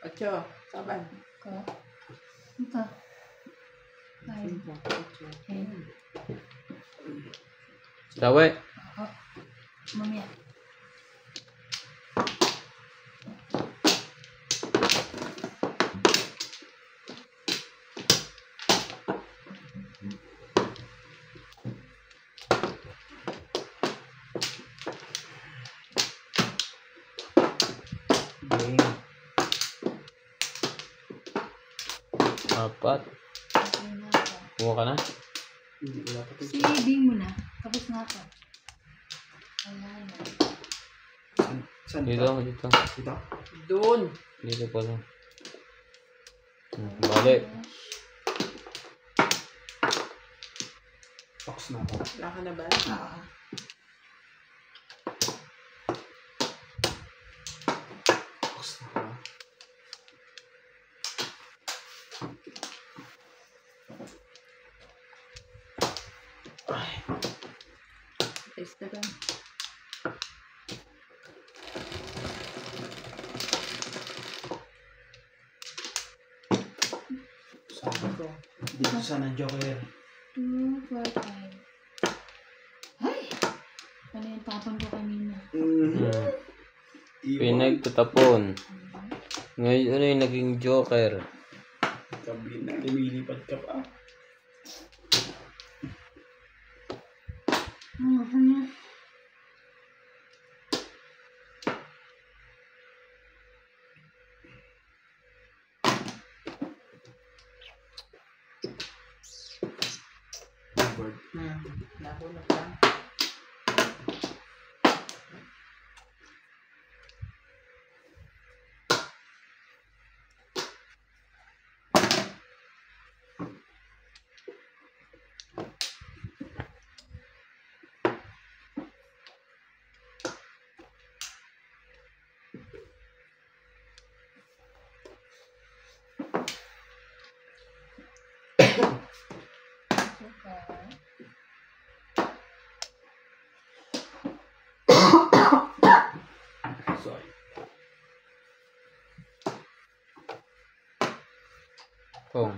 Ocho. Saban. Ko. Ito. Ay. Tawe. Oh. Mamaya. Apat. Kuha ka na? Si Bing mo na. Tapos na ako. Ayan. Saan Dito, dito. Dito? Doon. Dito pala. Balik. Box na ako. Wala ka na ba? Oo. Box na ako. Taste na lang. Sabi ko. Dito sana Joker. 2, 4, 5. Ay! Ano yung tapon ko kanina? Pinagtatapon. Ngayon, ano yung naging Joker? Gabi na, lumilipad ka pa. Bird. Nahulog ka. Sorry. Oh.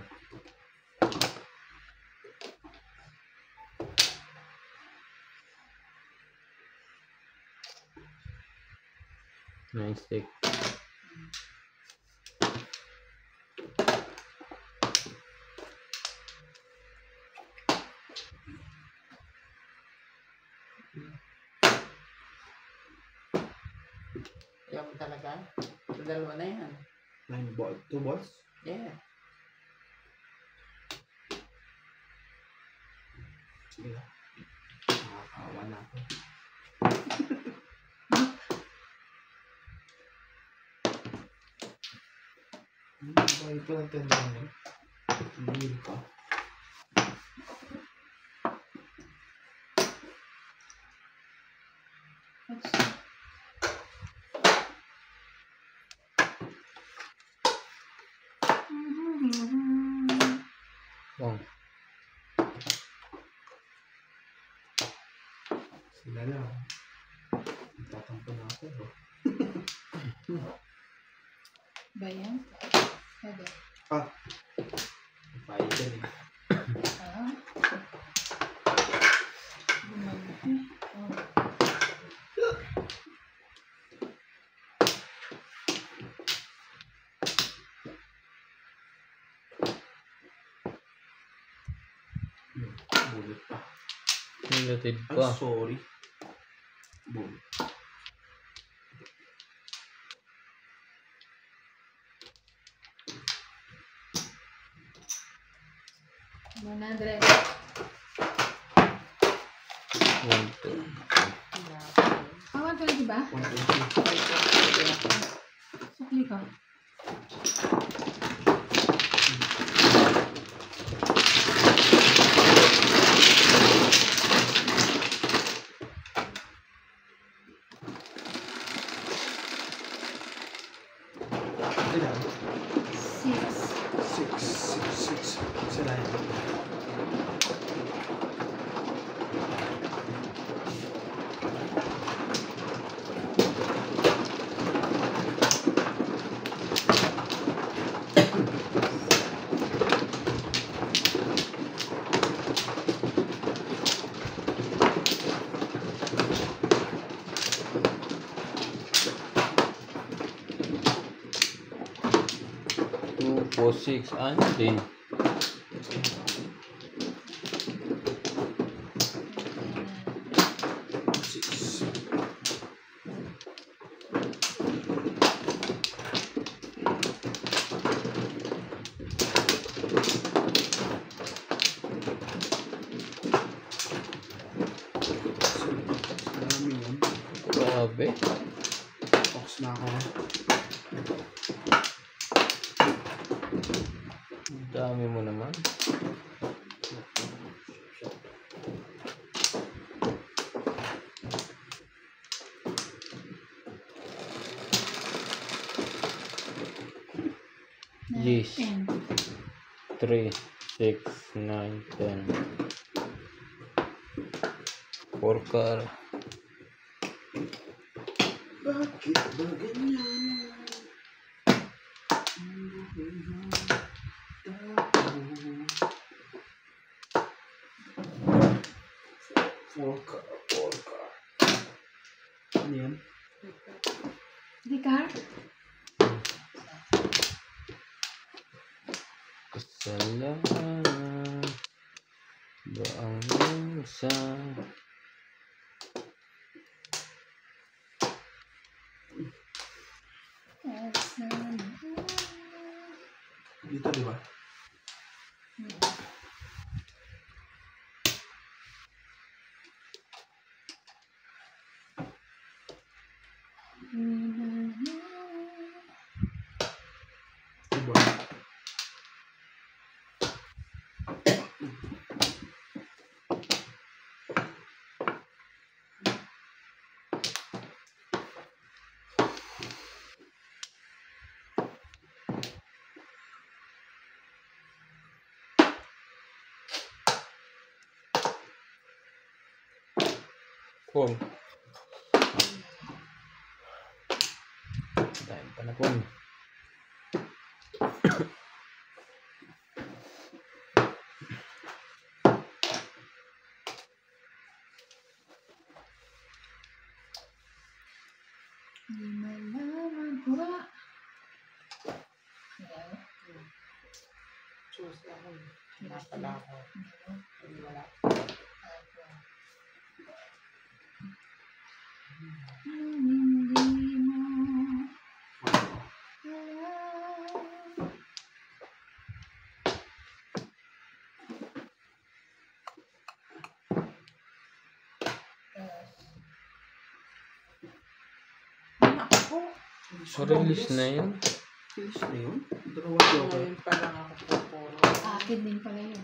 Nice stick. Ayaw mo talaga? Dalawa na yan. 9 ball. 2 balls? Yeah. Sige na. Nakakawa na ako. Ba ito ang tanda mo? Hindi ka. Oh. Sila na. Tatampo na ako. Ba yan? Pwede. Payo dyan eh. Ah. Bumalik eh. Oh. Bulit pa. Negative Ay, pa. sorry. Bulit. $100. 1, 2. Ah, 120 ba? 120. Sukli ko. Ilan? 6. 6. Sila yun. 4, 6. Ano din? Six. Marami yun. Grabe. Box na ako. Ang dami mo naman. Yes. 10. 3, 6, 9, 10. 4 car. Bakit ba ganyan? Four car. Ano yan? Ricard? Kasalanan ba ang minsan? Dito, di ba? Diba? Phone. Dahil pa na phone. Susi ako. Nakapala ako. Hindi wala. Ako. So, release na yun. Finish na yun? Dalawa So, joker. ngayon pa lang ako pupuro. Akin din pala yun.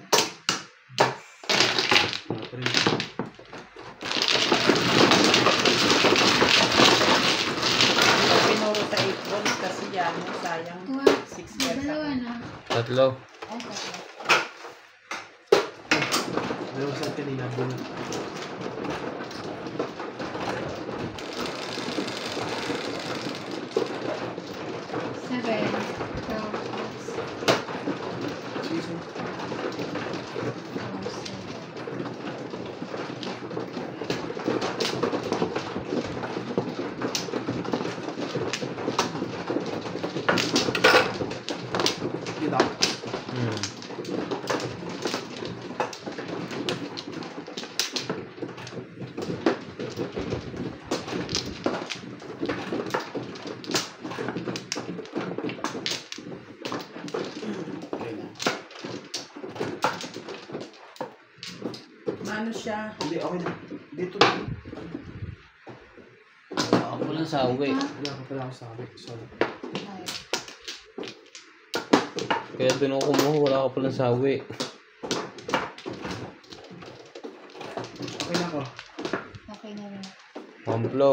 Pinuro sa 8 balls kasi yan. Sayang. Tuwa. 6 years Dalawa ako. na. Tatlo. Ay, tatlo. Dalawa sa kanina. Bunot. Seven. 12. Season. 7. Yun ako. Okay na. Ano siya? Hindi, okay na. Dito na. Ako lang sa uwi. Wala ka pala ako sabi. Sorry. Kaya doon ako kumuha. Wala ka pala sa uwi. Okay na ako. Okay na rin. Pamplo.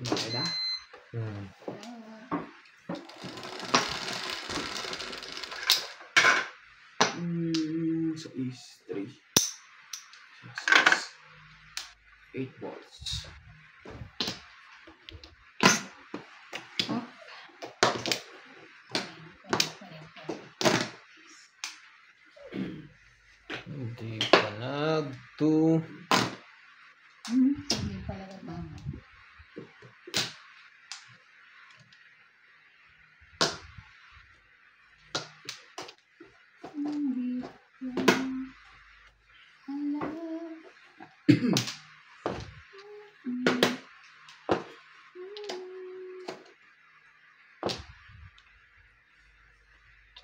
Okay na? So is 3. 6. 8 balls. Up. Hindi pa nagto. Hindi pala tama. Hindi alam.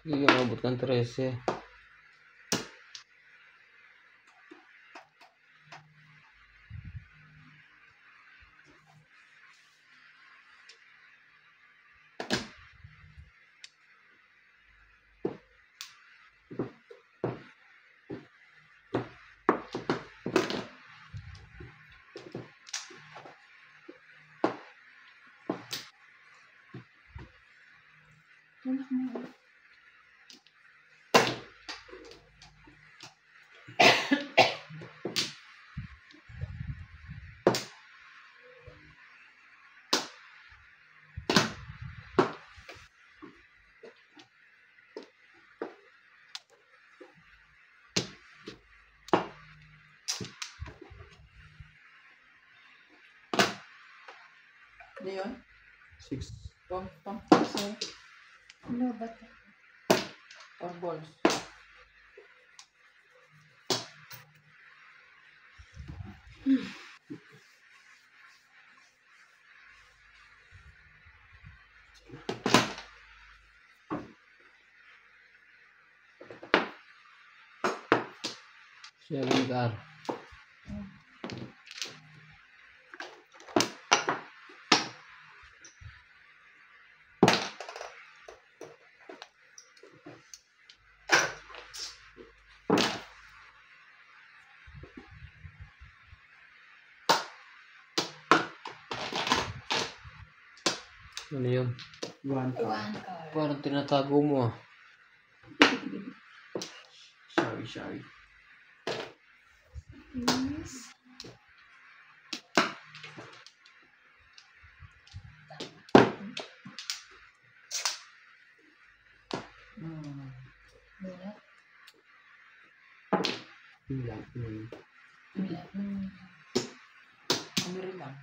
Hindi ka mabot ng 13. Ano yun? 6. Tom Ano ba ito? balls. Siya yung car. Ano yun? 1 card. One card. Parang tinatago mo ah. Sorry. Yes. Wala. Yun lang. Wala. Ano rin lang.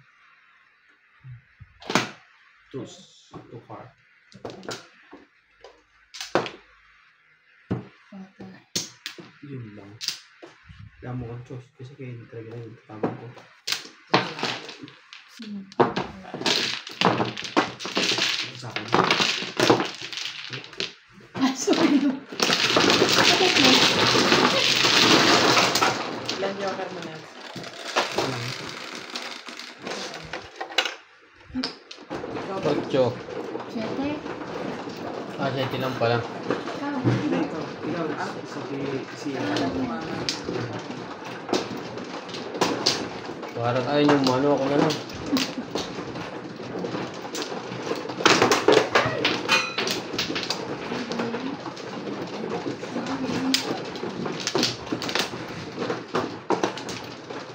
2 card. Pata. Yun lang. Wala mo kang choice. Kasi kayo talaga na yung tama ko. Sa akin. Sorry. Ilan joker mo na? Ocho. Siyete. Ah, 7 lang pala. Ikaw. Hindi, ikaw. Si Alam mo mama. Parang ayun yung mano ako na lang.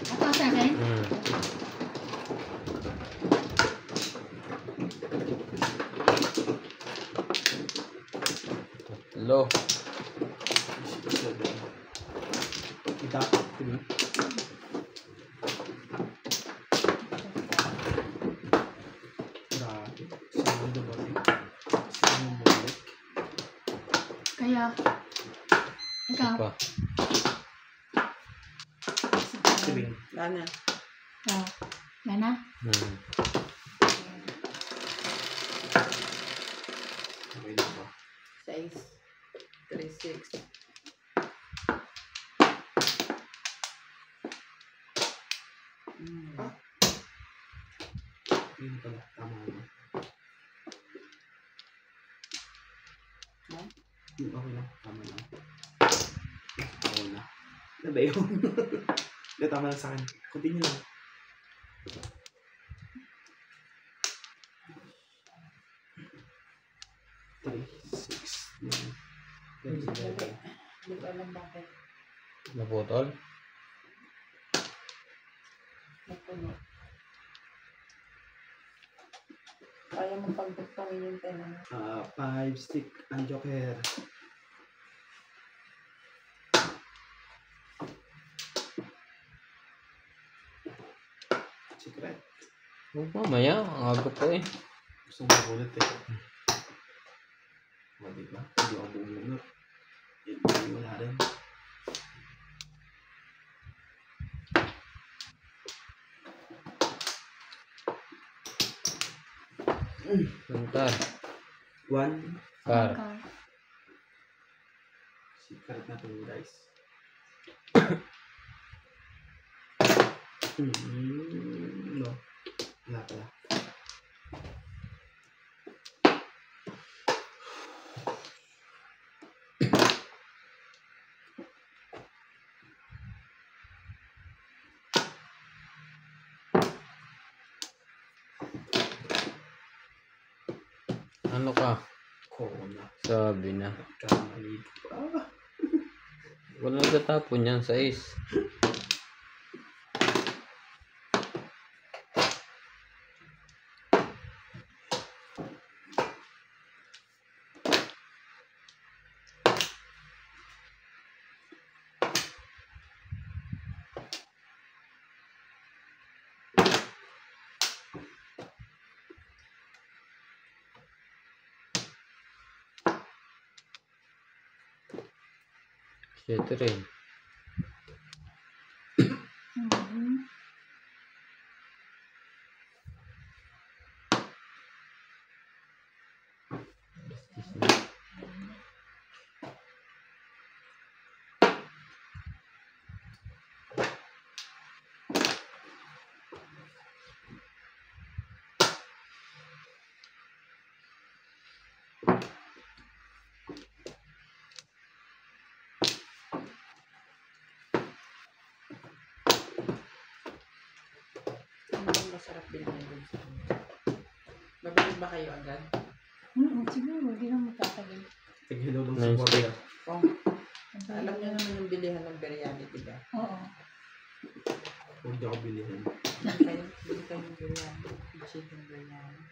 Ako sa akin? Hello. Kita. Diba? Grabe. Saan ba ba? Saan mo balik? Kaya. Ikaw. Pa. Sabihin. Lana. Ikaw. Lana? Okay na ba? 6. 3, 6. Yun pala. Tama na. Ha? Yun, okay na. Tama na. Okay na. Ano ba yun? Hindi, tama lang sa akin. Continue lang. 3, 6, 9, 10, 11. Hindi ko alam bakit. Naputol? Napuno. Kaya mo pagdagpangin yung 10 ano? 5 stick ang joker. Huwag mamaya, ang aga pa eh. Gusto mo ulit eh. O, diba? Hindi ako bumulot. Hindi wala rin. Puntar. 1. Kar. Secret na ito guys. No. Wala pala. Ano ka? Corona. Sabi na. Kamali. Wala nagtatapon yan sa is. Ito rin. Ang masarap din ang dun sa amin. Mabili ba kayo agad? Siguro, hindi na matatagal. Tigilo lang sa Nice border. steak. Oh, alam niyo naman yung bilihan ng biryani, diba? Oo. Huwag niyo ako bilihin. Bili kayo ng biryani. Chicken biryani.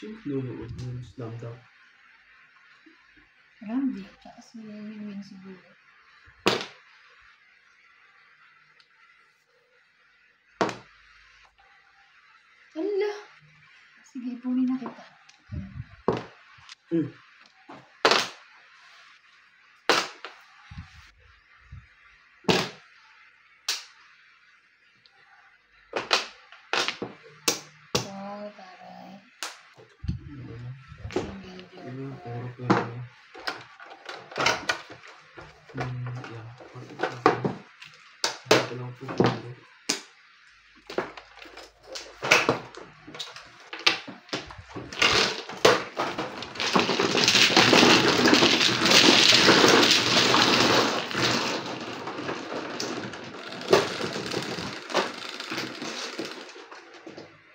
Sino nunood ng Slam Dunk? Randy. Tsaka si Win siguro. Ala! Sige, ipunin na kita. Wow, taray. Ano, puro pera. Yeah. Ito lang po.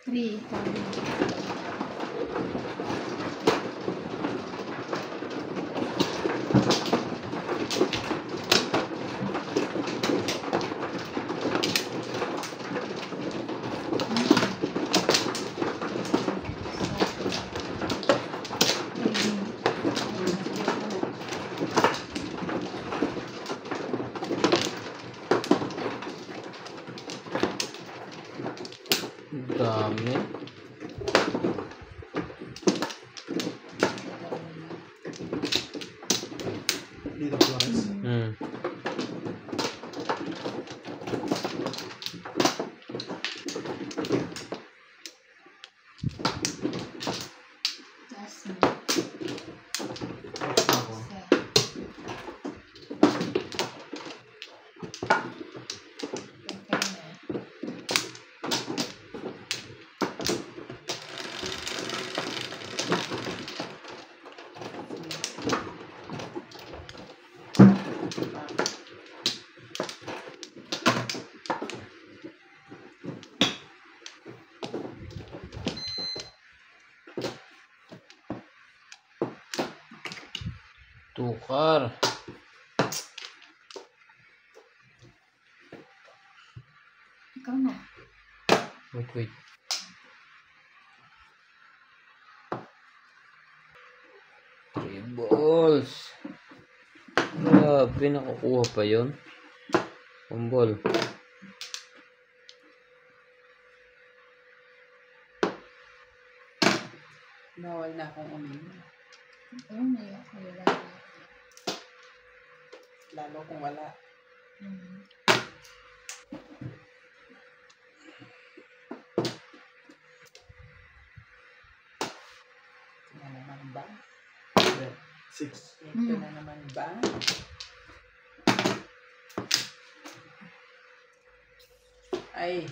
Three. Dami. Dito Flores. Jasmine. Ako. Isa. Okay na. Tukar. Ikaw na. Wait. Three balls. Grabe, nakukuha pa yun. One ball. Bawal na akong uminom. Oo, may ako. Wala na. Lalo kung wala. Hmm. Ito na naman ba? 6. Ito na naman ba? Ay,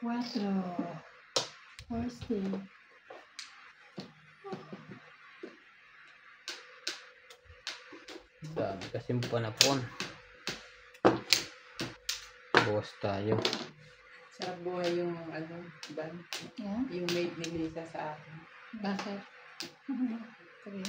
Cuatro. Fourteen. Dami kasing panapon. Bawas tayo. sarap buhay yung ano, ban. Yeah? Yung maid ni Lisa sa akin. Bakit? Sige.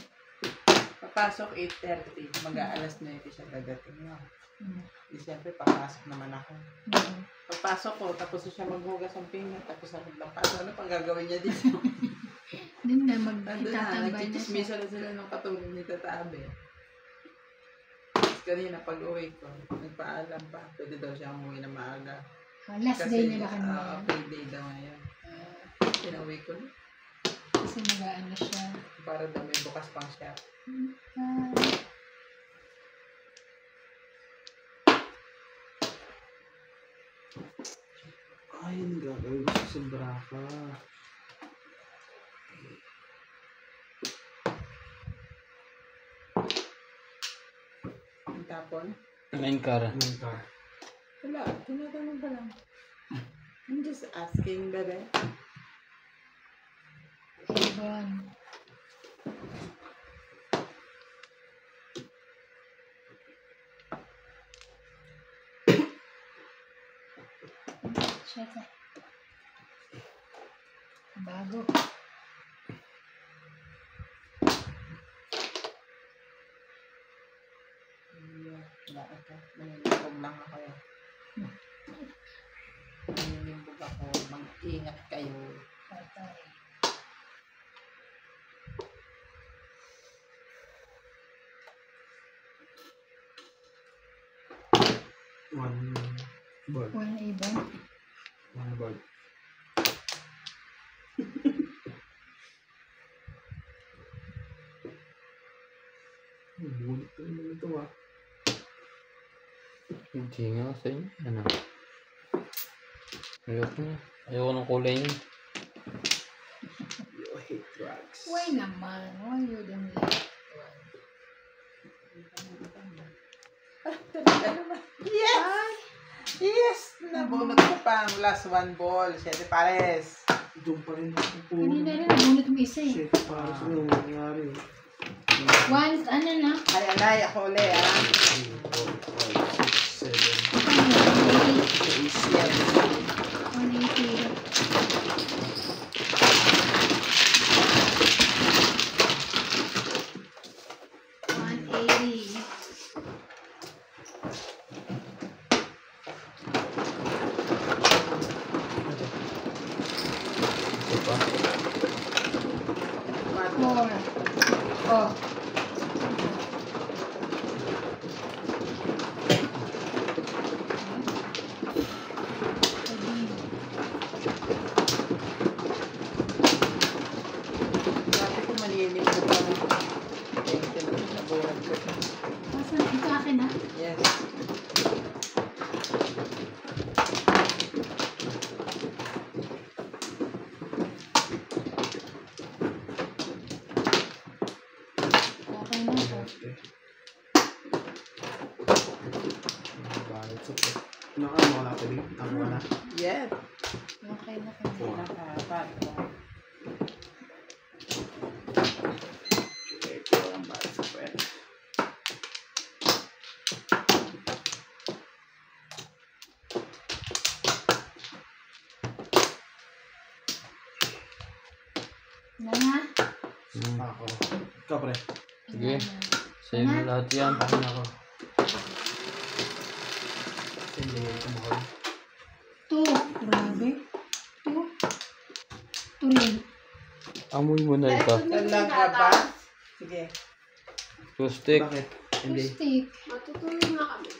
Papasok 8:30, mag-aalas 9 siya dadating. No? Hmm. Di siyempre, papasok naman ako. Hmm. Pagpasok ko, tapos siya maghugas ng pinggan, tapos ako magpasok. Ano pang gagawin niya dito? Din na, Nandun na, magtatambay na siya. nagchichismisa na sila ng katulad ni Tata Abe. Tapos kanina, pag-uwi ko, nagpaalam pa. Pwede daw siya umuwi na maaga. Last day na ba kanina? Payday daw ngayon. Pinauwi ko na. Kasi mag-aano siya. Para daw may bukas pang siya. Ay, ang gagawin ko sa Braka. Ang tapon. Main kara. Anong car? Wala, tinatanong pa lang. I'm just asking, bebe. Ibon. Shit. Bago. Wala ito. Manilimbog lang ako eh. Manilimbog ako. Mag-ingat kayo. Patay. One bird. One ibon. One bird. Bulit na naman ito ah. Hindi nga sa inyo. Ano? Ayoko ng kulay niya. You hate drugs. Why naman? Why you don't like one? Ano ba? Yes! Ay! Yes! Nabunot ko pa ang last one ball. 7 pares. Doon pa rin ako po. Kanina rin, nabunot mo isa eh. Shit, para sa yung nangyari. Once, ano na? Ay, anay, ako ulit ah. 3, 4, 5, 6, 7, Yes. 180. Ito pa. 4. Oh. Sabi ko manilimbog lang. Thank you. Nabunot ko. Asan? Ito akin na? Yes. Okay na ito. Balit sa po. Ano ka natin din? Tama ka na. Yes. Okay na ito. Nakapat. Okay, ito ang balit sa pwede. Na. Ako. Ikaw, pre. Sige. Sa'yo na lahat yan. Ako na ako. Hindi, kumahal. 2. Grabe. 2. 2 rin. Amoy mo na ito. Talag ka ba? Sige. Rustic. Bakit? Hindi. Stick. Matutulog na kami.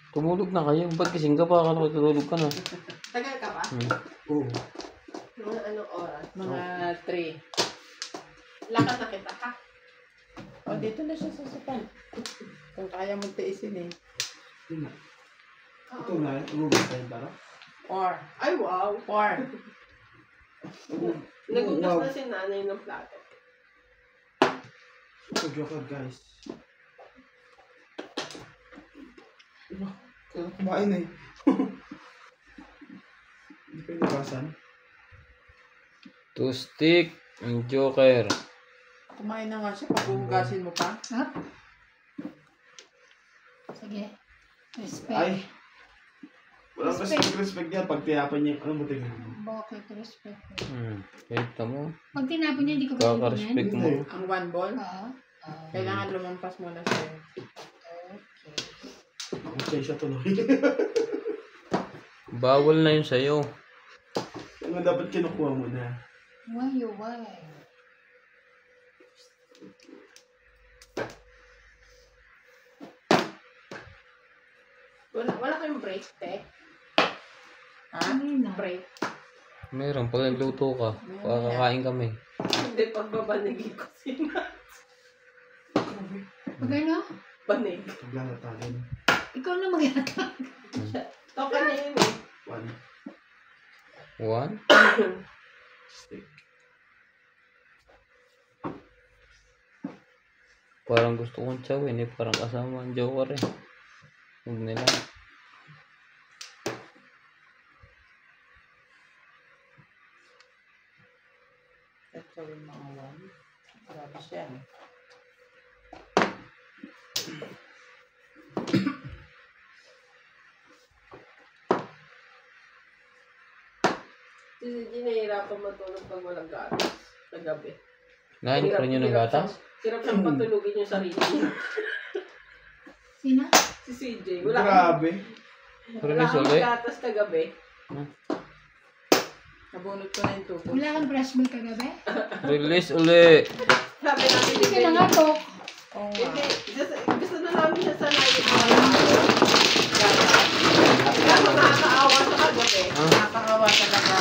Tumulog na kayo. Ba't kasing ka pa? Akala ko tutulog ka na. Tagal ka pa? Oo. Mga anong oras? Mga 3. Lakad na kita, ha? O, dito na siya sa sopan. Kung kaya mo tiisin eh. Yun na. Ito na. Uubos tayo para. 4. Ay, wow. 4. Nagugas Wow. na si nanay ng plato. Ito, joker, guys. Kumain eh. Hindi pa inabasan. 2 stick. Ang joker. Kumain na nga siya. Pag-uugasin mo pa. Up. Sige. Respect. Ay! Walang respect yan. Pag tiyapan niya, ano mo tingin mo? Bakit respect? Kita mo. Pag tinapon niya, di ko pwede Kaka-respect mo. Hindi. Ang 1 ball. Oo. Kailangan lumampas muna sa'yo. Okay. Ako siya tuloy. Bawal na yun sa'yo. Ano dapat kinukuha mo na? Why? Wala kayong break, te? Ha? Ano yun na? Break. Meron. Pag nagluto ka, pakakain kami. Hindi, pagbabanigin ko sina. Pag ano? Banig. Paglalatanin. Ikaw na mag-atak. Toka na yun eh. 1. Stick. Parang gusto kong tsawin eh. Parang kasama ang joker eh. Huwag nila. Ito yung mga 1. Grabe siya eh. Hindi nahihirapan matulog pag walang gatas. Sa gabi. Nahin pa rin yun ng gatas? Hirap siyang patulugin yung sarili niya. Sino? Si CJ. Wala Grabe. wala kang ulit. gatas kagabi. Nabunot ko na yung tubos. Wala kang brush milk kagabi? Release uli. Sabi namin Hindi ka na nga to. Oo nga. Hindi, gusto na namin siya sanayin mo. Kaya nakakaawa sa kagabi. Nakakawa talaga.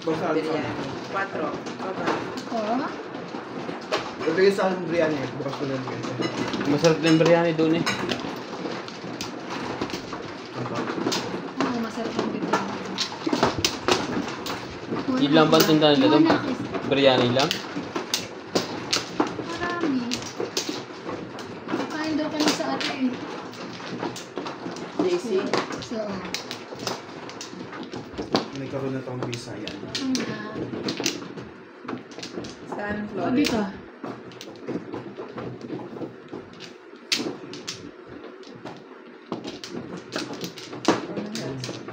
Basta Biryani. 4. Baba. Oo. Ibigay sa akin biryani. Bukas ko lang guys. Masarap din biryani doon eh. Oo, masarap ang bibig. Ilan ba ang tindahan nila doon? Biryani lang? Marami. Kain daw kami sa ate eh. JC. So, Nagkaroon na tong visa yan. Saan oh, Flores? dito.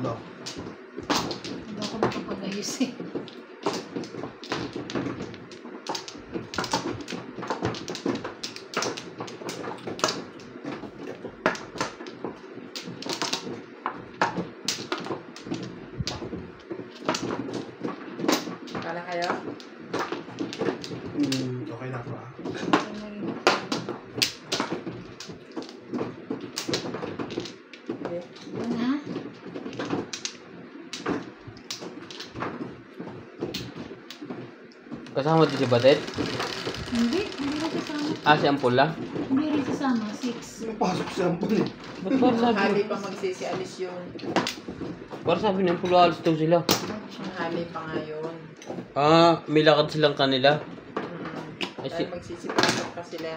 No. Hindi ako makapag-ayos eh. Kala kayo? Okay na ako ah. Okay. Ha? Kasama din si Batet? Hindi rin kasama. Ah, si Ampul lang? Hindi rin kasama. 6. Napasok siya ang pun eh. Ba't parang sabi? Hali pa magsisialis yun. Parang sabi ng Ampul, alis daw sila. Ang hali pa nga yun. Ah, may lakad silang kanila. Ay, Dahil magsisipasok pa sila.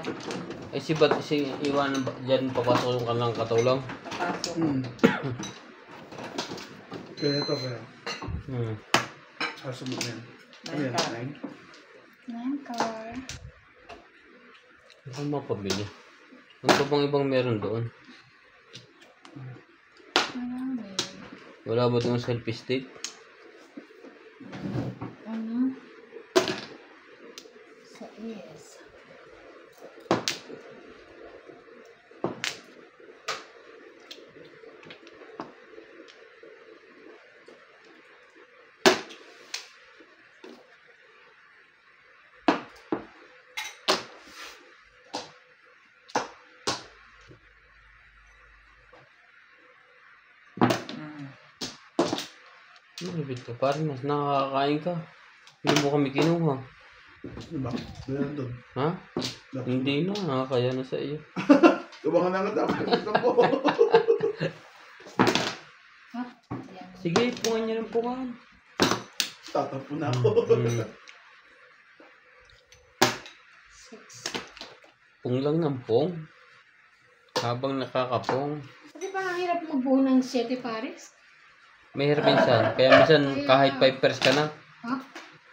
Eh si Bat, si Iwan dyan papasok yung kanilang katulong. Papasok. Kaya ito kaya. Sasumot na yan. Ano yan? 9? 9 car. Ano mapabili? Ano pa bang ibang meron doon? Wala ba itong selfie stick? Ano? Sa yes. Malapit ka parang mas nakakakain ka. Hindi mo kami kinuha. Diba? Meron doon. Ha? Hindi na. Kaya na sa iyo. Tubangan na nga dapat. Ito po. Ha? Yan. Sige, pungan niyo ng pungan. Tatapo na ako. Six. Pung lang ng pung. Habang nakakapong. Kasi parang hirap magbuo ng 7 pares. Mahirap minsan. Kaya minsan kahit 5 pairs ka na. Ha?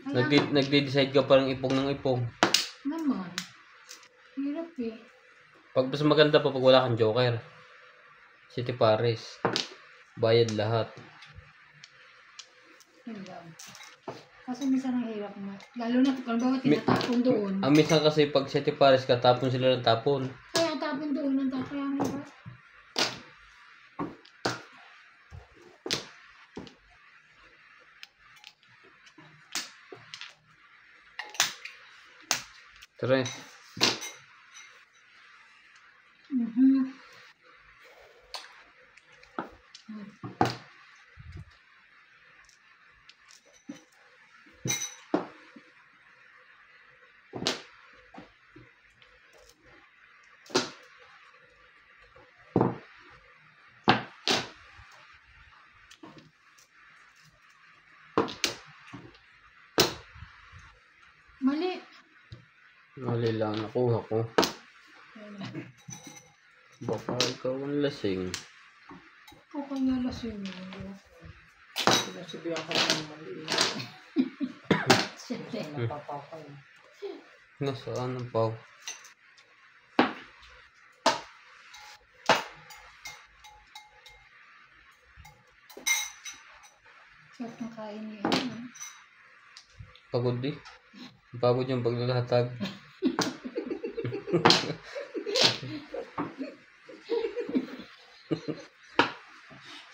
Kaya Nagde-decide ka parang ipong ng ipong. naman. Hirap eh. Pag mas maganda pa pag wala kang joker. City Paris. Bayad lahat. Yun lang. Kasi minsan ang hirap mo. Lalo na kung bawa tinatapon doon. Ang minsan kasi pag City Paris ka, tapon sila ng tapon. Kaya tapon doon ang kaya ang hirap. Tara. Mhm. Mali. Mali lang nakuha ko. Baka ikaw ang lasing. Ako kaya lasing mo. Sinasabihan ko ng mali. Siyempre. Napapakay. Nasaan ang pau? Sarap ng kain niya. Ano? Pagod di. Pagod yung paglalatag.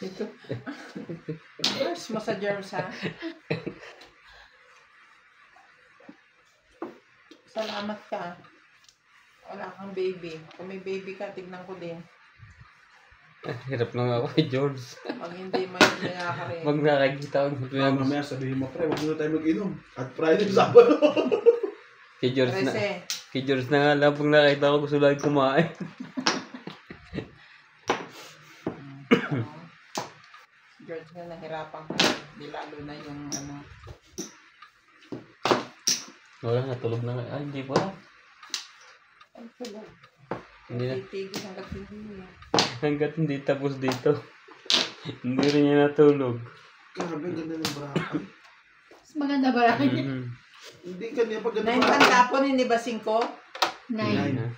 Ito. First mo sa germs ha. Salamat ka. Wala kang baby. Kung may baby ka, tignan ko din. Hirap na nga ako kay George. Pag hindi mo yun, kaya ka rin. Pag nakakita ko Mamaya sabihin mo, pre, huwag muna tayo mag-inom. At Friday, Sabado. kay George na. Rese. Kay George na nga lang pag nakita ko gusto lang kumain. George nga nahirapan ko. Di lalo na yung ano. Wala, natulog na nga. Ay, hindi pa. Ay, tulog. Hindi na. Titigil hanggat hindi. Hanggat hindi tapos dito. Hindi rin niya natulog. Grabe, ang ganda ng bracket. Mas maganda ba rin? Mhm. Hindi kanya pag ganda 9 pantapon, hindi ba 5? 9. Na.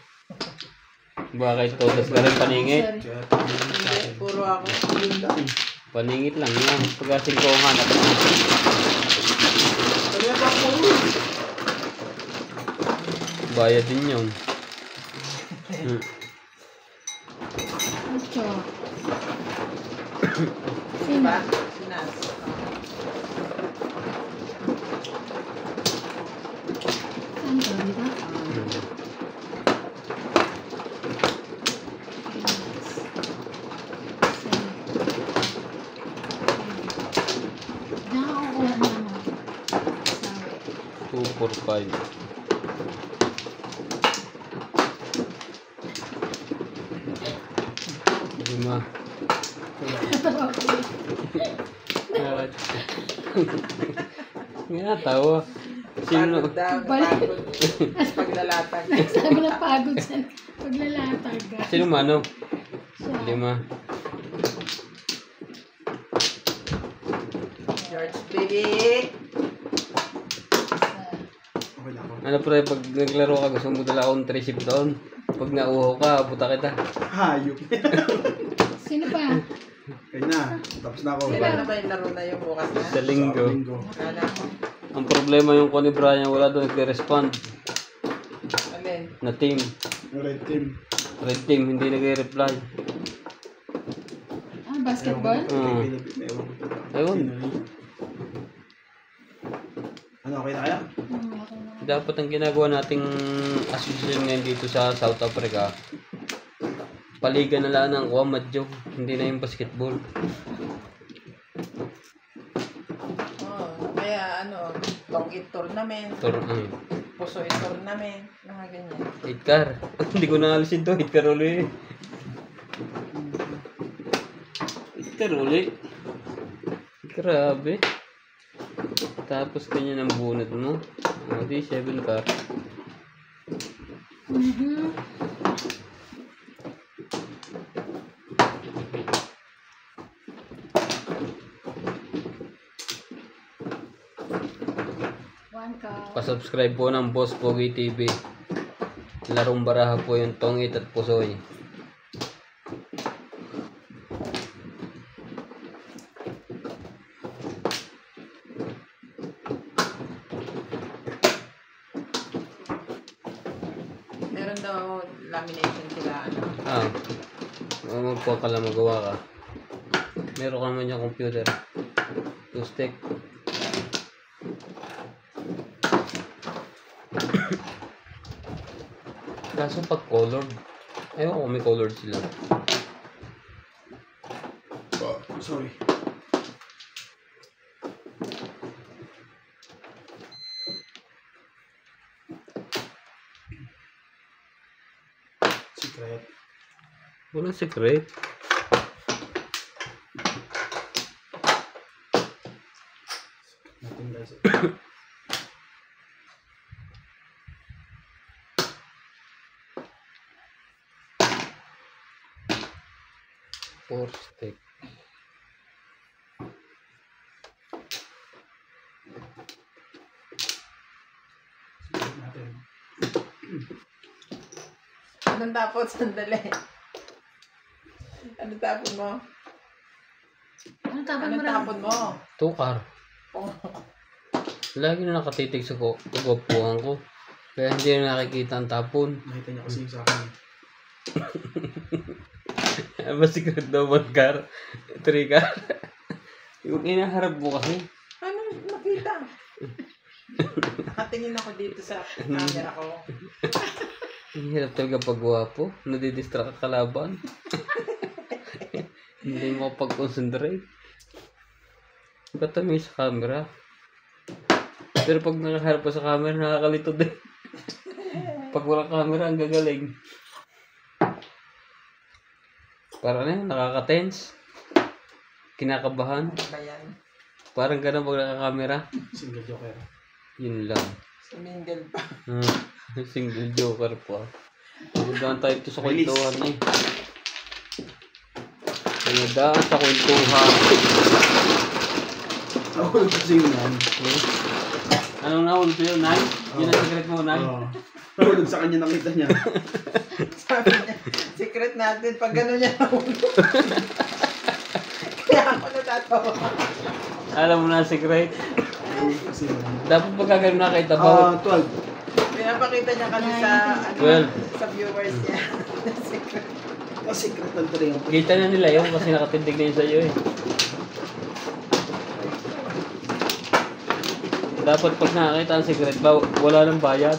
Bakit to? Tapos ka rin paningit. Sorry. Hindi, puro ako. Yun lang. Paningit lang yan. Pag-asing ko ang hanap mo. Kanya pa po. Bayad din yun. Hmm. 8. Diba? Sinas. Saan ka, di ba? Nakakakuha na naman. Sabi. 2, 4, 5. Lima. Nga, tawa. Sino? Pagod daw, Balik. pagod. Paglalatag. Sabi na pagod sa paglalatag ka. Sino mano? Siya. 5. George, baby. Okay lang ako. Ano pre, pag naglaro ka, gusto mo dala akong 3 doon. Pag nauho ka, buta kita. Hayop. Sino pa? Kaya na. Tapos na ako. Kailan na ba yung laro na yung bukas na? Sa linggo. Kala ko. Ang problema yung ko ni Brian, wala doon nagre-respond Alin? na team. Red team. Red team, hindi nagre-reply. Ah, basketball? Ayun. Ano, okay na kaya? Okay na. Dapat ang ginagawa nating association ngayon dito sa South Africa, paligan na lang ng Wamadjo, hindi na yung basketball. Kaya ano, Tongit tournament, Pusoy tournament, mga ganyan. 8 car. Hindi ko naalisin to, 8 car uli. 8 car uli. Grabe. Tapos kanya ng bunot mo. O di 7 car. One cup. Pa-subscribe po ng Boss Pogi TV. Larong baraha po yung Tongit at Pusoy. Meron daw lamination sila, ano. Magpuha ka lang magawa ka. Meron ka naman yung computer. 2-stick. Kaso pag colored, ewan ko may colored sila. Oh, sorry. Secret. Walang secret. Natin guys. Four stick. Natin. Anong tapon? Sandali. Anong tapon mo? Anong tapon mo Anong rin? tapon mo? 2 car. Oh. Lagi na nakatitig sa kupuan ko. Kaya hindi na nakikita ang tapon. Nakita niya kasi yung sa akin. Mas secret daw 1 car. 3 car. Yung inaharap mo kasi. Anong nakita? Nakatingin ako dito sa camera ko. Ang hirap talaga pag gwapo. Nadidistract ka kalaban. Hindi mo pag-concentrate. Ba't may sa camera? Pero pag nakaharap pa sa camera, nakakalito din. Pag walang camera, ang gagaling. Parang ano yun, nakaka-tense. Kinakabahan. Ano ba yan? Parang ganun pag naka-camera. Single joker. Yun lang. Sumingle pa. Single joker po. Magandaan tayo ito sa kwentuhan eh. Magandaan sa kwentuhan. Nahulog kasi yun yan. Anong nahulog sa'yo, Nay? Yun ang secret mo, Nay? Oo. Nahulog sa kanya, nakita niya. Sabi niya, secret natin pag gano'n niya nahulog. Kaya ako natatawa. Alam mo na ang secret? Nahulog kasi yun. Dapat pagkagano nakita ba? 12. Pinapakita niya kasi sa, ano, 12. sa viewers niya. Secret. Secret lang talaga. Kita na nila yun kasi nakatindig na yun sa'yo eh. Dapat pag nakakita ang secret ba, wala nang bayad.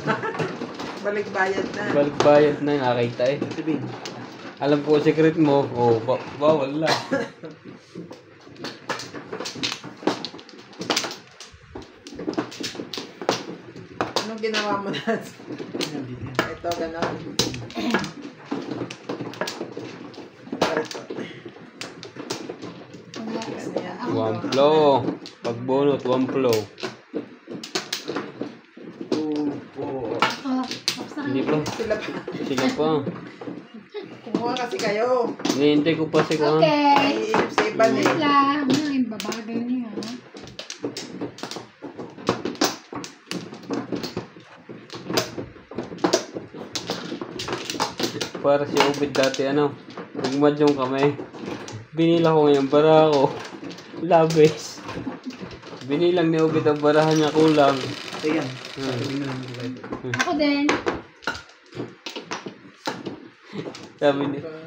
Balik bayad na. Balik bayad na nakakita eh. Sabihin. Alam ko ang secret mo, bawal lang. Anong ginawa mo na? Ito, gano'n. One flow. Pag bunot, 1 flow. 2, 4. Tapos na Hindi pa. Sila pa. Sige pa. Kumuha kasi kayo. Hinihintay ko pa si Kuhan. Okay. Ay, sa iba Wait eh. lang. Yung babagal niya. Para si Ubid dati ano. Nagmad yung kamay. Binila ko ngayon bara ako. Labis. Binilang ni Ubit ang barahan niya kulang. Sige yan. Sabihin na lang ko kayo. Ako din.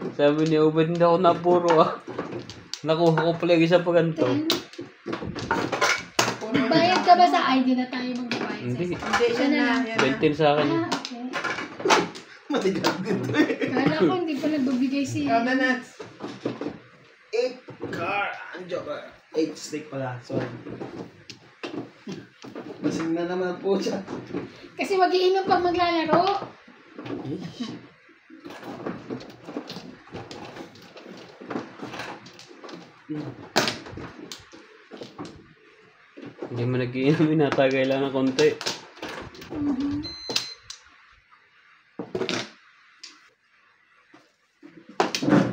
Sabi ni Ubit, hindi ako napuro ah. Nakuha ko pala yung isa pa ganito. Bayad ka ba sa ID na tayo magbabayad? Hindi. Hindi, yan na. Yan na. 20 sa akin. Ah, okay. Matigas dito eh. Kala ko hindi pa nagbibigay si... Ikaw na, Nats. 8 car. Ang joke. 8 steak pala. Sorry. Masing na naman po siya. Kasi mag-iinom pag maglalaro. Hindi mo nag-iinom, inatagay lang ng konti.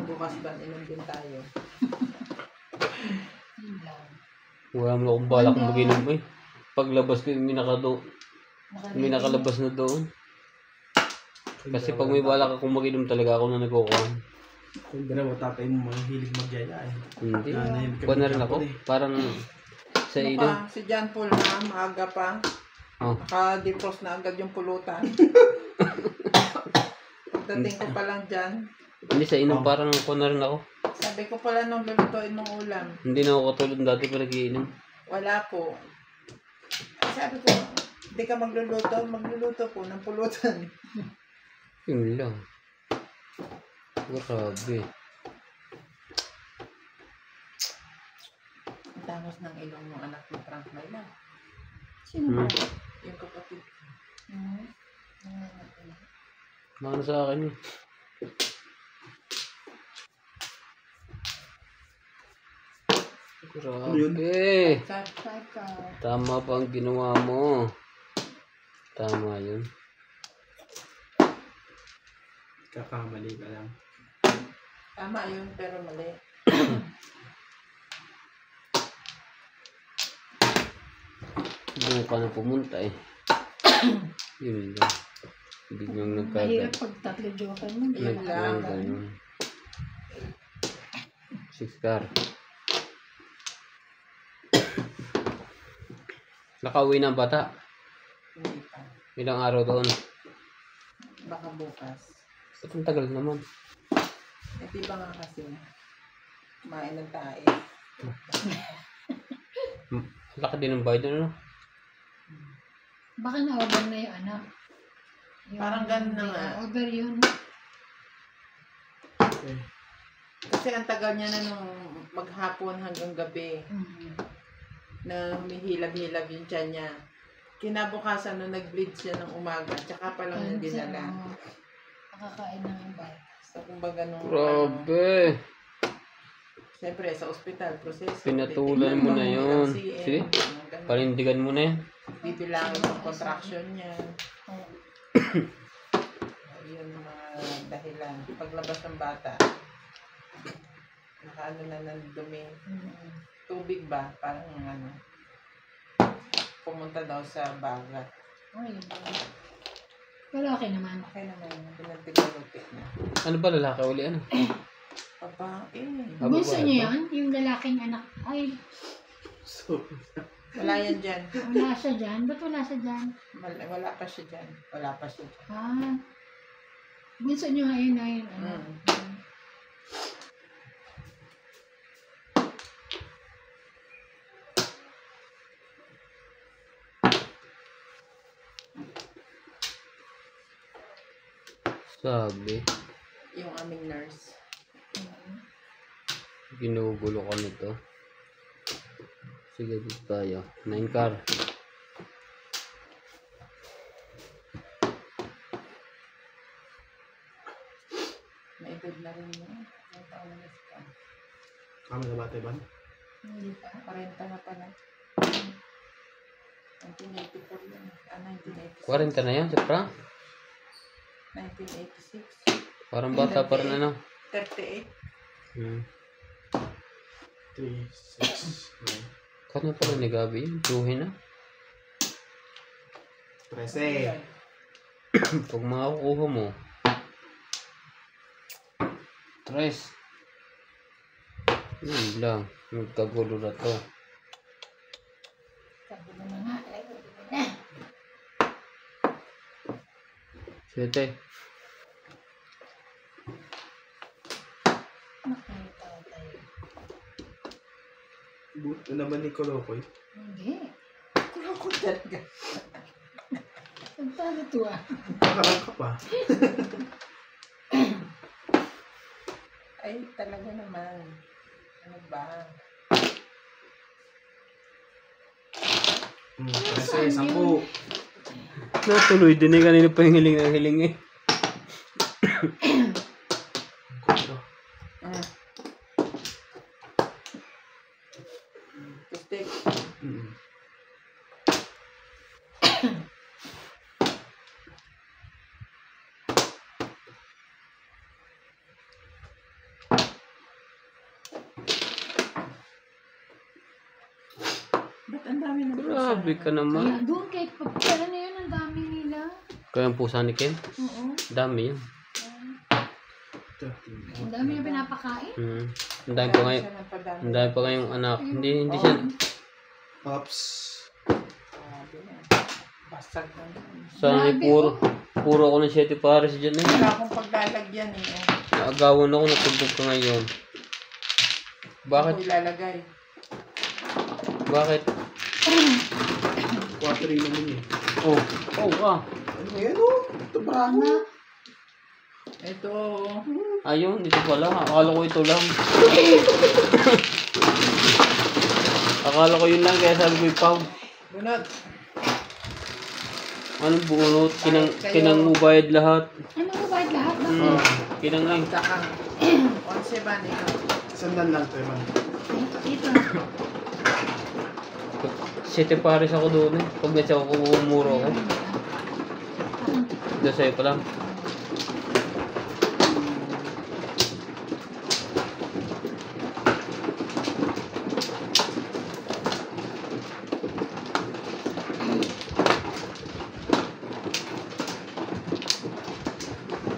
Bukas ba, inom din tayo. Yun lang. Wala mo akong balak mag-inom eh. Paglabas ko, may nakalabas na doon. Kasi pag may balak akong mag-inom talaga ako na nagkukuha. Kung dalawa tatay mo mga hilig magyaya eh. Hindi. Nanay, Kuha na rin ako. Parang sa Ano ilo. pa, si John Paul na, maaga pa. Oh. Naka-defrost na agad yung pulutan. Pagdating ko pa lang dyan, Hindi sa inom, parang kuha na rin ako. sabi ko pala nung lulutuin ng ulam. Hindi na ako katulad dati pa nag-iinom. Wala po. Ay, sabi ko, hindi ka magluluto po ng pulutan. Yun lang. Grabe. Ang tangos ng ilong ng anak ni Frank Mayla. Sino ba? Yung kapatid. Mano sa akin eh. Grabe. Sidecar. Tama pa ang ginawa mo. Tama yun. Kakamali ka lang. Tama yun, pero mali. Doon ka na pumunta eh. Yun lang. Biglang Mahirap nagkagat. pag tatlo joker mo. Yun lang. Ganun. 6 car. Nakauwi na ang bata. Hindi pa. Ilang araw doon. Baka bukas. Ba't ang tagal naman? Eh, di ba nga kasi, kumain ng tae. Laki din ng bayad ano? Baka na-over na yung anak. Parang ganun na nga. Over yun. Okay. Kasi ang tagal niya na nung maghapon hanggang gabi na humihilab-hilab yung tiyan niya. Kinabukasan nung nag-bleed siya ng umaga, tsaka pa lang niya dinala. Nakakain na yung bata. So, kumbaga nung Grabe. siyempre sa ospital, proseso. Pinatulan mo na yun. Sige. Sige. Panindigan mo na yan. Bibilangin yung contraction niya. Oo. Yun yung mga dahilan. Paglabas ng bata, nakaano na ng dumi. Tubig ba? Parang ano, pumunta daw sa bagat. Ay, pero okay naman. Okay naman yun. Pinagtigalutik na. Ano ba lalaki uli ano? Babae. Gusto niyo yan? Yung lalaking anak. Ay, So, Wala yan dyan. wala siya dyan. Ba't wala siya dyan? Wala pa siya dyan. Wala pa siya dyan. Ah. Gusto niyo ngayon na yun. Ano? Sabi. Yung aming nurse. Ginugulo ka nito. Sige, dito tayo. 9 car. Naibig na rin mo. Ang taon na siya. kami na bata ba? Hindi pa. 40 na pala. 1984 yun. 1986. 40 na yan, si Frank. 1986. Parang bata pa rin ano. 38. 3. 3, 6, Kano pala ni Gabi yun? Tuhin na. 9, 13. Pag makakuha mo. 3. Yun lang. Magkagulo na to. Sabi mo na nga, ay, na. Siyete. Nakita tayo. Buto naman ni Kolokoy. Hindi. Ako talaga. Saan ito ah? Pakarang ka pa. Ay, talaga naman. Ano ba? Kasi, 10. Natuloy din eh. Kanina pa yung hiling ng hiling eh. Kulo. Ah. Pistik. Ba't ang dami ng Grabe ka Kaya naman. doon kay Pagkala na yun, ang dami nila. Kaya ang pusa ni Ken? Oo. Dami yun. Ang dami na pinapakain. Ang dami pa ngayon. Ang dami pa ngayong anak. Hindi siya. Pops. Grabe yan. Basag naman. Sana Grabe, puro ako ng 7 pares dyan eh. Wala akong paglalagyan eh. Naagawan ako, natubog ka ngayon. Bakit? Ako ilalagay. Bakit? 4 naman eh. Oh, ah. Ano yan oh? Ito bravo. Tama. Ito. Ayun, ito pala. Akala ko ito lang. Akala ko yun lang, kaya sabi ko ipaw. Bunot. Anong bunot? Kinang ubayad lahat. Ano ba ba lahat ba? Kinang lang. Sakang. 11 ba nito? Sandan lang ito man. Ito. 7 pares ako doon eh. Pag nasa ako kumumuro ako. Ito sa'yo pa lang.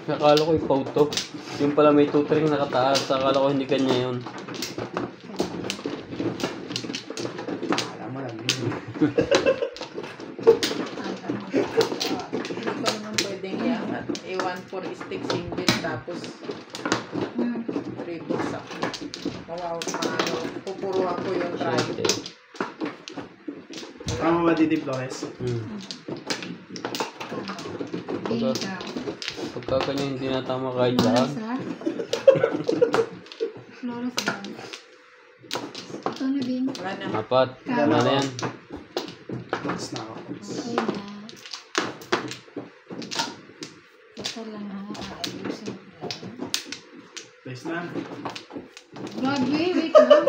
Akala ko ipaw to. Yung pala may tutring nakataas. Akala ko hindi kanya yun. Alam mo lang yun. Hindi ko naman pwedeng iangat. A1 for stick single tapos 3 bulsak. Pupuruan ko yung try. Tama ba Didi Flores? Bika. Pagka kanya hindi natama kahit Flores saan. ha? Flores ba? Ito na Bing. Wala na. Apat. Wala na yan. Pops na ako. Okay na. Ito lang ha. Ayusin ko lang. Guys na. Grabe, wait lang.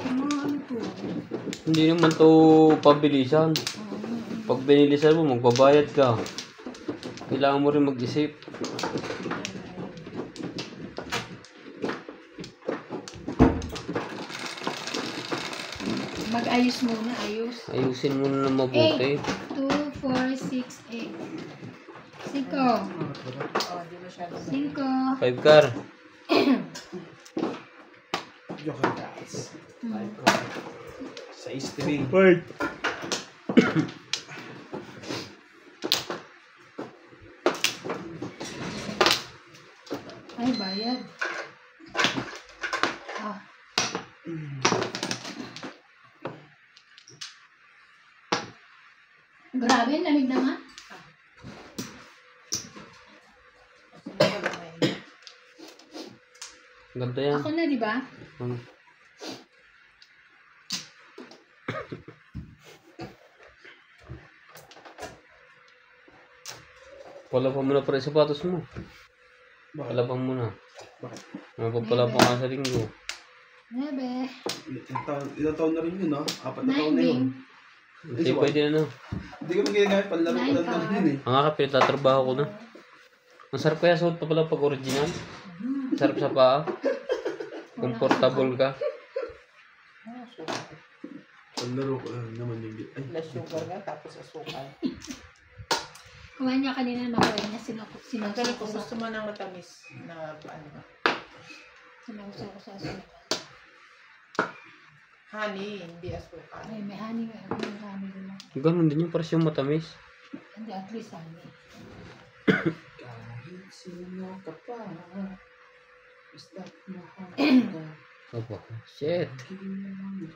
Ano to? Hindi naman to pabilisan. Pag binilisan mo, magbabayad ka. Kailangan mo rin mag-isip. Mag-ayos muna, ayos. Ayusin mo na mabuti. 2, 4, 6, 8. 5. Oh, di masyado. 5. 5 car. Joker guys. Sa istring. Ay, bayad. Ah. Grabe, lamig naman. Ganda yan. Ako na, di ba? Hmm. Palapan mo na pa rin sapatos mo. Bakit? Palapan mo na. Bakit? Mapapalapan ka sa linggo. Nebe. Ilang taon na rin yun, no? 4 na taon na yun. Hindi pwede na. Hindi ko magagamit, panlaro ko lang naman yun eh. Ang nga ka, pinatatrabaho ko na. Ang sarap kaya suot pa pala pag original. Sarap sa paa. Comfortable ka. Panlaro ko lang naman yung... Ay, Less sugar nga, tapos asukal. Kumain niya kanina, nakuha niya. Actually, kung gusto mo ng matamis na ano, Sinausa ko sa asuka. Honey, hindi asukal. Ay, may honey nga. May honey din lang. Ganun din yung parang siyang matamis. Hindi, at least honey. Kahit sino ka pa, basta't mahal ka. Opo. Shit. Wait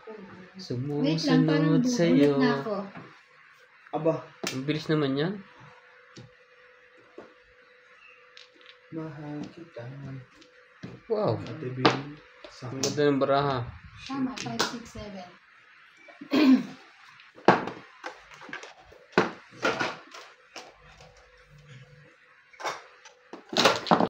lang, parang Sumusunod ulit sa'yo. na ako. Aba, Ang bilis naman yan. mahal kita. Wow. Ate Bin, sa Ang ganda ng baraha. Tama, 5, 6, 7.